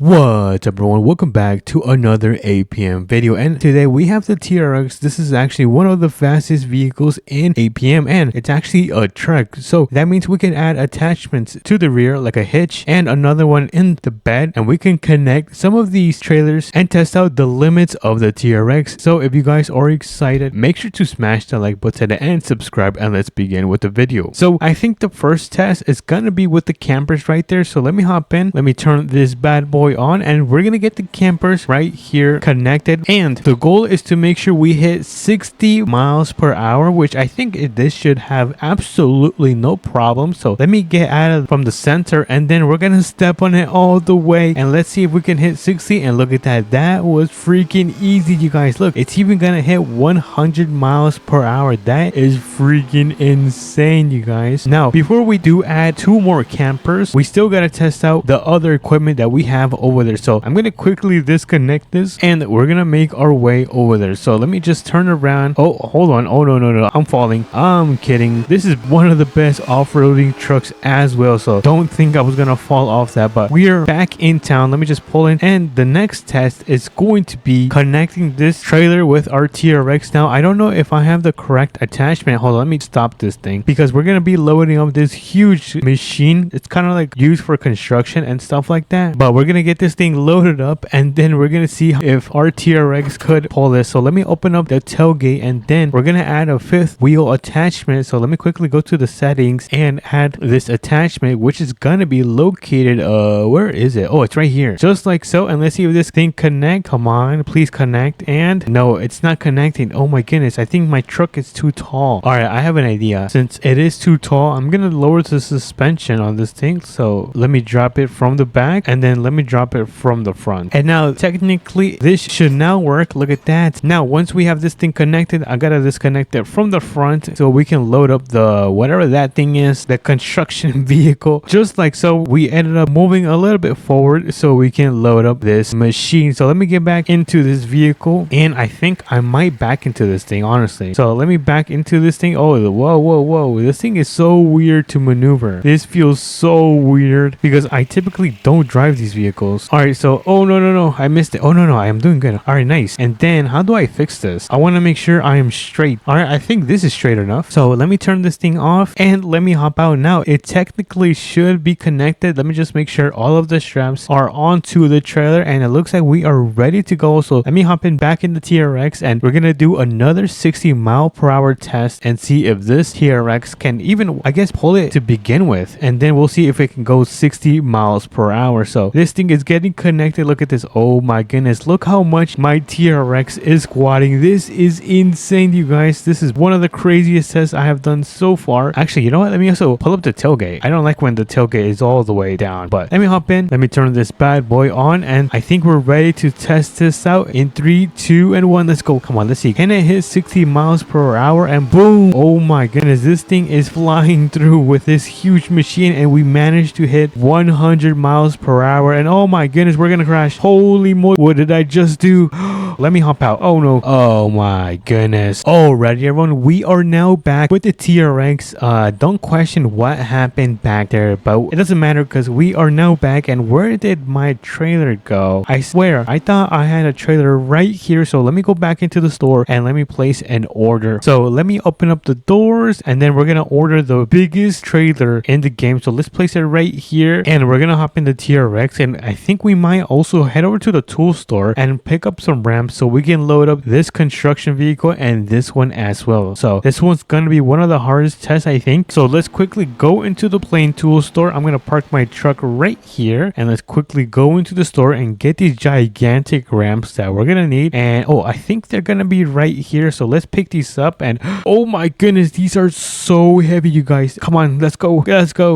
What's up everyone, welcome back to another APM video, and today we have the TRX. This is actually one of the fastest vehicles in APM, and it's actually a truck, so that means we can add attachments to the rear like a hitch and another one in the bed, and we can connect some of these trailers and test out the limits of the TRX. So if you guys are excited, make sure to smash the like button and subscribe, and let's begin with the video. So I think the first test is gonna be with the campers right there, so let me hop in, let me turn this bad boy on, and we're gonna get the campers right here connected, and the goal is to make sure we hit 60 miles per hour, which I think this should have absolutely no problem. So let me get out of from the center, and then we're gonna step on it all the way, and let's see if we can hit 60. And look at that, that was freaking easy, you guys. Look, it's even gonna hit 100 miles per hour. That is freaking insane, you guys. Now before we do add two more campers, we still gotta test out the other equipment that we have over there. So I'm gonna quickly disconnect this, and we're gonna make our way over there. So let me just turn around. Oh, hold on. Oh, no, I'm falling. I'm kidding. This is one of the best off-roading trucks as well, so don't think I was gonna fall off that. But we are back in town. Let me just pull in, and the next test is going to be connecting this trailer with our TRX. Now I don't know if I have the correct attachment. Hold on, let me stop this thing, because we're gonna be loading up this huge machine. It's kind of like used for construction and stuff like that, but we're gonna get this thing loaded up, and then we're gonna see if our TRX could pull this. So let me open up the tailgate, and then we're gonna add a fifth wheel attachment. So let me quickly go to the settings and add this attachment, which is gonna be located where is it? Oh, it's right here, just like so. And let's see if this thing connect. Come on, please connect. And no, it's not connecting. Oh my goodness, I think my truck is too tall. All right, I have an idea. Since it is too tall, I'm gonna lower the suspension on this thing. So let me drop it from the back, and then let me drop it from the front. And now technically this should now work. Look at that. Now once we have this thing connected, I gotta disconnect it from the front so we can load up the whatever that thing is, the construction vehicle, just like so. We ended up moving a little bit forward so we can load up this machine. So let me get back into this vehicle, and I think I might back into this thing, honestly. So let me back into this thing. Oh, whoa, this thing is so weird to maneuver. This feels so weird because I typically don't drive these vehicles. All right, so oh no, I missed it. Oh no, I am doing good. All right, nice. And then how do I fix this? I want to make sure I am straight. All right, I think this is straight enough. So let me turn this thing off, and let me hop out. Now it technically should be connected. Let me just make sure all of the straps are onto the trailer, and it looks like we are ready to go. So let me hop in back in the TRX, and we're gonna do another 60 mile per hour test and see if this TRX can even, I guess, pull it to begin with, and then we'll see if it can go 60 miles per hour. So this thing is getting connected. Look at this. Oh my goodness, look how much my TRX is squatting. This is insane, you guys. This is one of the craziest tests I have done so far. Actually, you know what, let me also pull up the tailgate. I don't like when the tailgate is all the way down, but let me hop in, let me turn this bad boy on, and I think we're ready to test this out in 3, 2, and 1. Let's go. Come on, let's see, can it hit 60 miles per hour? And boom. Oh my goodness, this thing is flying through with this huge machine, and we managed to hit 100 miles per hour. And oh my goodness, we're gonna crash. Holy moly, what did I just do? Let me hop out. Oh no. Oh my goodness. Alrighty everyone, we are now back with the TRX. Don't question what happened back there, but it doesn't matter because we are now back. And where did my trailer go? I swear I thought I had a trailer right here. So let me go back into the store and let me place an order. So let me open up the doors, and then we're gonna order the biggest trailer in the game. So let's place it right here, and we're gonna hop in the TRX, and I think we might also head over to the tool store and pick up some ramps so we can load up this construction vehicle and this one as well. So this one's gonna be one of the hardest tests, I think. So let's quickly go into the plain tool store. I'm gonna park my truck right here, and let's quickly go into the store and get these gigantic ramps that we're gonna need. And oh, I think they're gonna be right here. So let's pick these up, and oh my goodness, these are so heavy, you guys. Come on, let's go.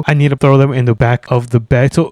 I need to throw them in the back of the bed. So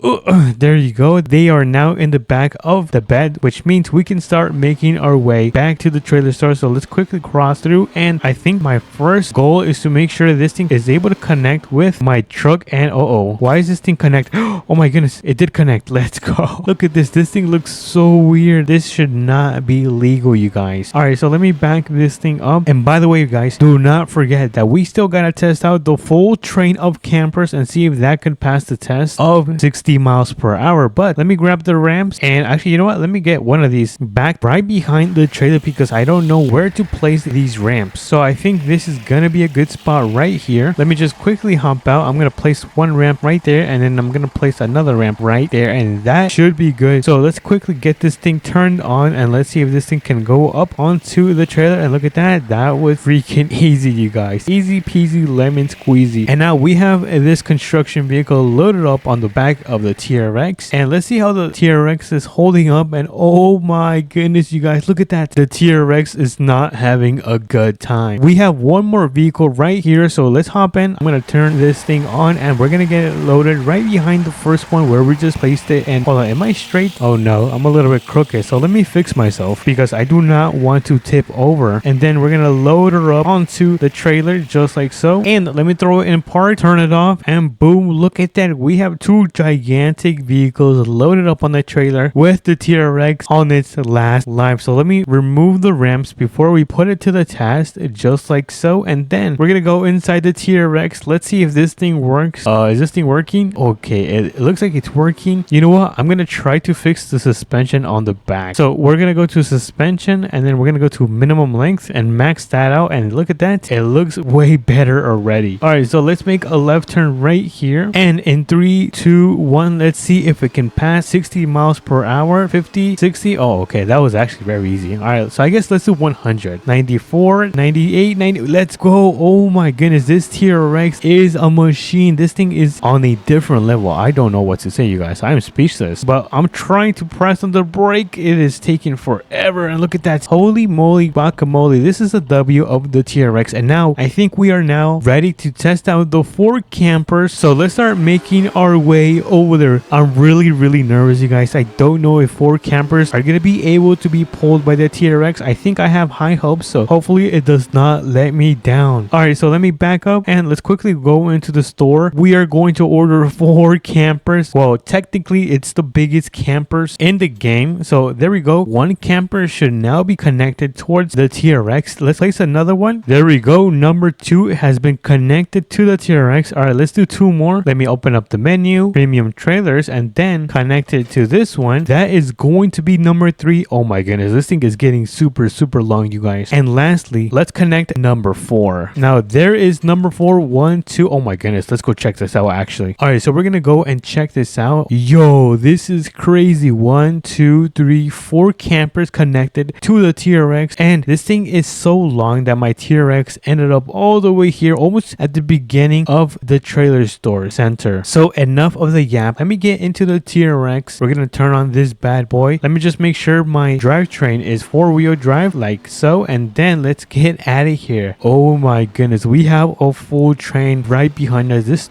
there you go, they are now in the back of the bed, which means we can start making making our way back to the trailer store. So let's quickly cross through, and I think my first goal is to make sure this thing is able to connect with my truck. And why is this thing connect? Oh my goodness, it did connect. Let's go. Look at this. This thing looks so weird. This should not be legal, you guys. All right, so let me back this thing up. And by the way, you guys, do not forget that we still gotta test out the full train of campers and see if that could pass the test of 60 miles per hour. But let me grab the ramps, and actually, you know what, let me get one of these back right behind the trailer because I don't know where to place these ramps. So I think this is gonna be a good spot right here. Let me just quickly hop out. I'm gonna place one ramp right there, and then I'm gonna place another ramp right there, and that should be good. So let's quickly get this thing turned on, and let's see if this thing can go up onto the trailer. And look at that. That was freaking easy, you guys. Easy peasy lemon squeezy. And now we have this construction vehicle loaded up on the back of the TRX, and let's see how the TRX is holding up. And oh my goodness, you guys, look at that. The TRX is not having a good time. We have one more vehicle right here, so let's hop in. I'm gonna turn this thing on, and we're gonna get it loaded right behind the first one where we just placed it. And hold on, am I straight? Oh no, I'm a little bit crooked, so let me fix myself because I do not want to tip over. And then we're gonna load her up onto the trailer just like so, and let me throw it in park, turn it off, and boom, look at that. We have two gigantic vehicles loaded up on the trailer with the TRX on its last life. So let me remove the ramps before we put it to the test just like so, and then we're gonna go inside the TRX. Let's see if this thing works. Is this thing working? Okay, it looks like it's working. You know what, I'm gonna try to fix the suspension on the back. So we're gonna go to suspension, and then we're gonna go to minimum length and max that out, and look at that, it looks way better already. All right, so let's make a left turn right here, and in 3 2 1, let's see if it can pass 60 miles per hour. 50, 60. Oh, okay, that was actually very easy. All right, so I guess let's do 100. 94, 98, 90. Let's go. Oh my goodness, this TRX is a machine. This thing is on a different level. I don't know what to say, you guys. I'm speechless, but I'm trying to press on the brake. It is taking forever, and look at that. Holy moly guacamole, this is a W of the TRX. And now I think we are now ready to test out the 4 campers. So let's start making our way over there. I'm really nervous, you guys. I don't know if 4 campers are gonna be able to be pulled by the TRX. I think I have high hopes, so hopefully it does not let me down. All right, so let me back up, and let's quickly go into the store. We are going to order 4 campers. Well, technically it's the biggest campers in the game. So there we go. 1 camper should now be connected towards the TRX. Let's place another one. There we go. Number 2 has been connected to the TRX. All right, let's do 2 more. Let me open up the menu, premium trailers, and then connect it to this one. That is going to be number 3. Oh my goodness, this thing is getting super long, you guys. And lastly, let's connect number 4. Now there is number 4. 1 2. Oh my goodness, let's go check this out actually. All right, so we're gonna go and check this out. Yo, this is crazy. 1 2 3 4 campers connected to the TRX, and this thing is so long that my TRX ended up all the way here, almost at the beginning of the trailer store center. So enough of the yap. Let me get into the TRX. We're gonna turn on this bad boy. Let me just make sure my drivetrain is 4-wheel drive like so, and then let's get out of here. Oh my goodness, we have a full train right behind us. This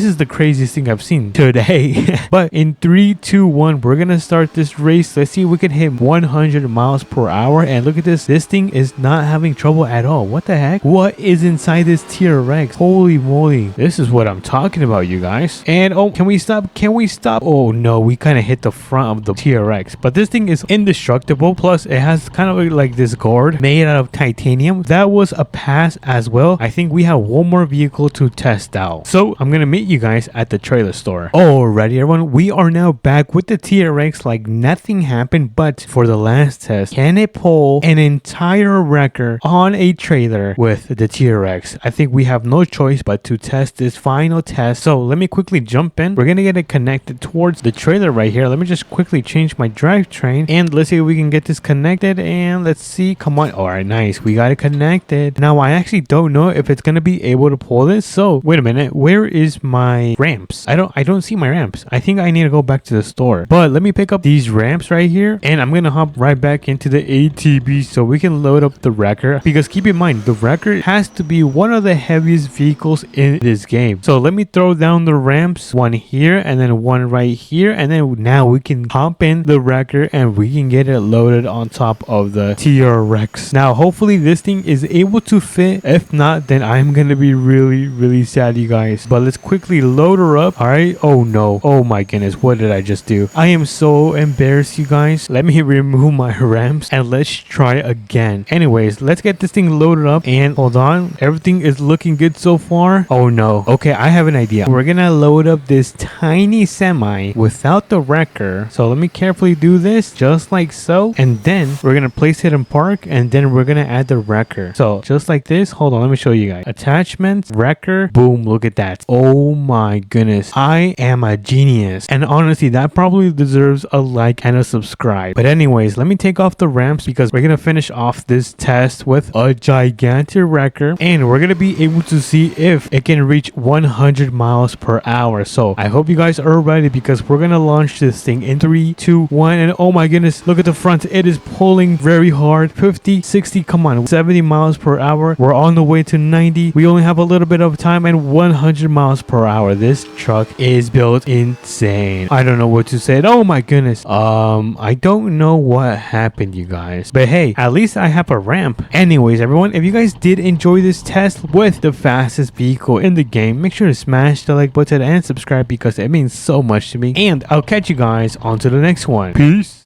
is the craziest thing I've seen today. But in 3 2 1, we're gonna start this race. Let's see if we can hit 100 miles per hour. And look at this thing is not having trouble at all. What the heck? What is inside this TRX? Holy moly, this is what I'm talking about, you guys. And oh, can we stop? Oh no, we kind of hit the front of the TRX, but this thing is indestructible. Plus it has kind of like this guard made out of titanium. That was a pass as well. I think we have one more vehicle to test out, so I'm gonna meet you guys at the trailer store. Alrighty everyone, we are now back with the TRX like nothing happened. But for the last test, can it pull an entire wrecker on a trailer with the TRX? I think we have no choice but to test this final test. So let me quickly jump in. We're gonna get it connected towards the trailer right here. Let me just quickly change my drivetrain, and let's see if we can get this connected. And let's see, come on. All right, nice, we got it connected. Now I actually don't know if it's gonna be able to pull this. So wait a minute, where is my ramps? I don't see my ramps. I think I need to go back to the store, but let me pick up these ramps right here, and I'm gonna hop right back into the ATV so we can load up the wrecker, because keep in mind the wrecker has to be one of the heaviest vehicles in this game. So let me throw down the ramps, one here and then one right here, and then now we can hop in the wrecker and we can get it loaded it on top of the TRX. Now, hopefully this thing is able to fit. If not, then I'm gonna be really sad, you guys. But let's quickly load her up. All right. Oh no. Oh my goodness. What did I just do? I am so embarrassed, you guys. Let me remove my ramps and let's try again. Anyways, let's get this thing loaded up and hold on. Everything is looking good so far. Oh no. Okay, I have an idea. We're gonna load up this tiny semi without the wrecker. So let me carefully do this just like so. And then we're gonna place it in park and then we're gonna add the wrecker. So just like this. Hold on, let me show you guys. Attachments, wrecker, boom, look at that. Oh my goodness. I am a genius. And honestly, that probably deserves a like and a subscribe. But anyways, let me take off the ramps because we're gonna finish off this test with a gigantic wrecker and we're gonna be able to see if it can reach 100 miles per hour. So I hope you guys are ready because we're gonna launch this thing in 3, 2, 1. And oh my goodness, look at the front. It is pulling very hard. 50, 60, come on, 70 miles per hour. We're on the way to 90. We only have a little bit of time and 100 miles per hour. This truck is built insane. I don't know what to say. Oh my goodness. I don't know what happened, you guys. But hey, at least I have a ramp. Anyways, everyone, if you guys did enjoy this test with the fastest vehicle in the game, make sure to smash the like button and subscribe because it means so much to me. And I'll catch you guys on to the next one. Peace.